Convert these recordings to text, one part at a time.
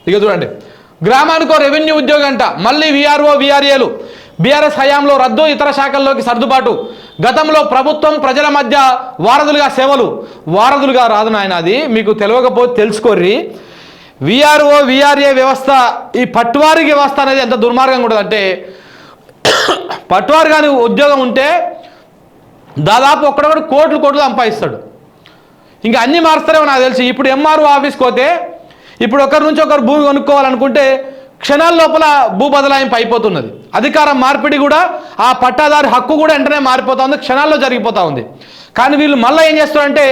ఇక చూడండి, గ్రామానికో రెవెన్యూ ఉద్యోగం అంట, మళ్ళీ విఆర్ఓ విఆర్ఏలు బీఆర్ఎస్ హయాంలో రద్దు, ఇతర శాఖల్లోకి సర్దుబాటు. గతంలో ప్రభుత్వం ప్రజల మధ్య వారధులుగా సేవలు. వారధులుగా రాదు నాయన, అది మీకు తెలియకపోతే తెలుసుకోర్రి. విఆర్ఓ విఆర్ఏ వ్యవస్థ, ఈ పట్వారీ వ్యవస్థ అనేది ఎంత దుర్మార్గంగా ఉంటుందంటే, పట్వారు కానీ ఉద్యోగం ఉంటే దాదాపు ఒక్కడొకడు కోట్లు సంపాదిస్తాడు. ఇంకా అన్నీ మారుస్తారేమో నాకు తెలిసి. ఇప్పుడు ఎంఆర్ఓ ఆఫీస్కి పోతే ఇప్పుడు ఒకరి నుంచి ఒకరు భూమి కొనుక్కోవాలనుకుంటే క్షణాల లోపల భూ బదలాయింపు అయిపోతున్నది. అధికారం మార్పిడి కూడా, ఆ పట్టాదారి హక్కు కూడా వెంటనే మారిపోతా ఉంది, క్షణాల్లో జరిగిపోతూ ఉంది. కానీ వీళ్ళు మళ్ళీ ఏం చేస్తారంటే,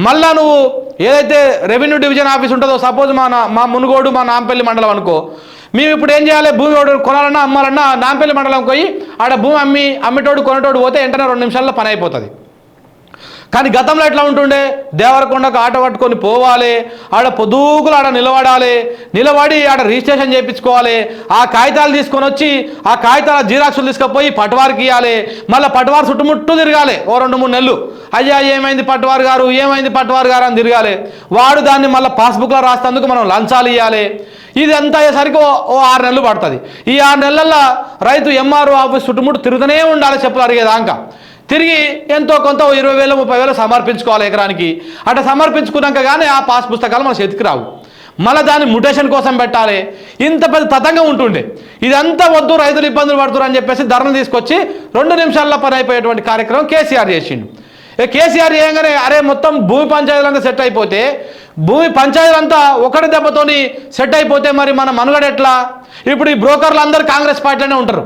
మళ్ళా నువ్వు ఏదైతే రెవెన్యూ డివిజన్ ఆఫీస్ ఉంటుందో, సపోజ్ మా మునుగోడు మా నాంపల్లి మండలం అనుకో, మేము ఇప్పుడు ఏం చేయాలి, భూమి కొనాలన్నా అమ్మాలన్నా నాంపల్లి మండలం పోయి ఆడ భూమి అమ్మేటోడు కొనేటోడు పోతే వెంటనే 2 నిమిషాల్లో పని అయిపోతుంది. కానీ గతంలో ఎట్లా ఉంటుండే, దేవరకొండకు ఆట పట్టుకొని పోవాలి, ఆడ పొద్దుగులు ఆడ నిలబడి ఆడ రిజిస్ట్రేషన్ చేయించుకోవాలి, ఆ కాగితాలు తీసుకొని వచ్చి ఆ కాగితాల జీరాక్సులు తీసుకుపోయి పట్వారికి ఇవ్వాలి, మళ్ళీ పట్వారు చుట్టుముట్టు తిరగాలి ఓ 2-3 నెలలు. అయ్యా ఏమైంది పట్వారు గారు అని తిరగాలి. వాడు దాన్ని మళ్ళీ పాస్బుక్లో రాస్తేందుకు మనం లంచాలు ఇవ్వాలి. ఇది అంతా అయ్యేసరికి ఓ 6 నెలలు పడుతుంది. ఈ 6 నెలల్లో రైతు ఎంఆర్ఓ ఆఫీస్ చుట్టుముట్టు తిరుగుతూనే ఉండాలి, చెప్పులు అరిగేదాకా. తిరిగి ఎంతో కొంత 20,000 30,000 సమర్పించుకోవాలి ఎకరానికి. అట్లా సమర్పించుకున్నాక కానీ ఆ పాస్ పుస్తకాలు మన చేతికి రావు. మళ్ళీ దాన్ని మ్యుటేషన్ కోసం పెట్టాలి. ఇంత పెద్ద తతంగం ఉంటుండే. ఇదంతా వద్దు, రైతులు ఇబ్బందులు పడుతున్నారు అని చెప్పేసి ధరను తీసుకొచ్చి 2 నిమిషాల్లో పని అయిపోయేటువంటి కార్యక్రమం కేసీఆర్ చేసిండు. కేసీఆర్ చేయగానే అరే మొత్తం భూమి పంచాయతీలంతా సెట్ అయిపోతే, భూమి పంచాయతీలంతా ఒకటి దెబ్బతోని సెట్ అయిపోతే మరి మన మనుగడ ఎట్లా? ఇప్పుడు ఈ బ్రోకర్లు అందరూ కాంగ్రెస్ పార్టీలోనే ఉంటారు.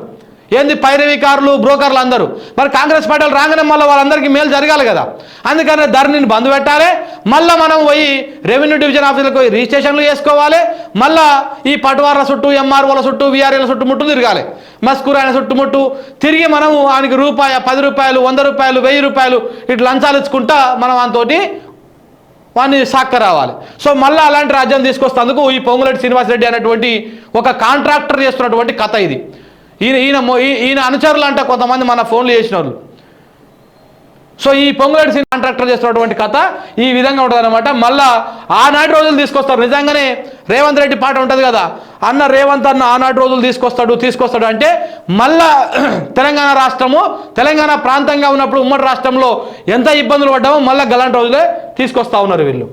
ఏంది పైరవీకారులు బ్రోకర్లు అందరూ. మరి కాంగ్రెస్ పార్టీలు రాగానే మళ్ళీ వాళ్ళందరికీ మేలు జరగాలి కదా. అందుకని ధరని బంద్ పెట్టాలి. మళ్ళీ మనం పోయి రెవెన్యూ డివిజన్ ఆఫీసులకు పోయి రిజిస్ట్రేషన్లు చేసుకోవాలి. మళ్ళీ ఈ పట్వార్ల చుట్టూ, ఎంఆర్ఓల చుట్టూ, విఆర్ఏల చుట్టుముట్టు తిరగాలి. మస్కూర్ ఆయన చుట్టుముట్టు తిరిగి మనము ఆయనకి రూపాయి, 10 రూపాయలు, 100 రూపాయలు, 1000 రూపాయలు ఇట్లా లంచాలు ఇచ్చుకుంటా మనం ఆయనతోటి వాడిని సాక్క రావాలి. సో మళ్ళీ అలాంటి రాజ్యం తీసుకొస్తేందుకు ఈ పొంగులేటి శ్రీనివాసరెడ్డి అనేటువంటి ఒక కాంట్రాక్టర్ చేస్తున్నటువంటి కథ ఇది. ఈయన అనుచరులు అంట కొంతమంది మన ఫోన్లు చేసిన వాళ్ళు. సో ఈ పొంగులేటి కాంట్రాక్టర్ చేస్తున్నటువంటి కథ ఈ విధంగా ఉంటుంది అనమాట. మళ్ళా ఆనాటి రోజులు తీసుకొస్తారు. నిజంగానే రేవంత్ రెడ్డి పాట ఉంటుంది కదా, అన్న రేవంత్ అన్న ఆనాటి రోజులు తీసుకొస్తాడు అంటే మళ్ళా తెలంగాణ రాష్ట్రము, తెలంగాణ ప్రాంతంగా ఉన్నప్పుడు ఉమ్మడి రాష్ట్రంలో ఎంత ఇబ్బందులు పడ్డామో మళ్ళీ గలాంటి రోజులే తీసుకొస్తా ఉన్నారు వీళ్ళు.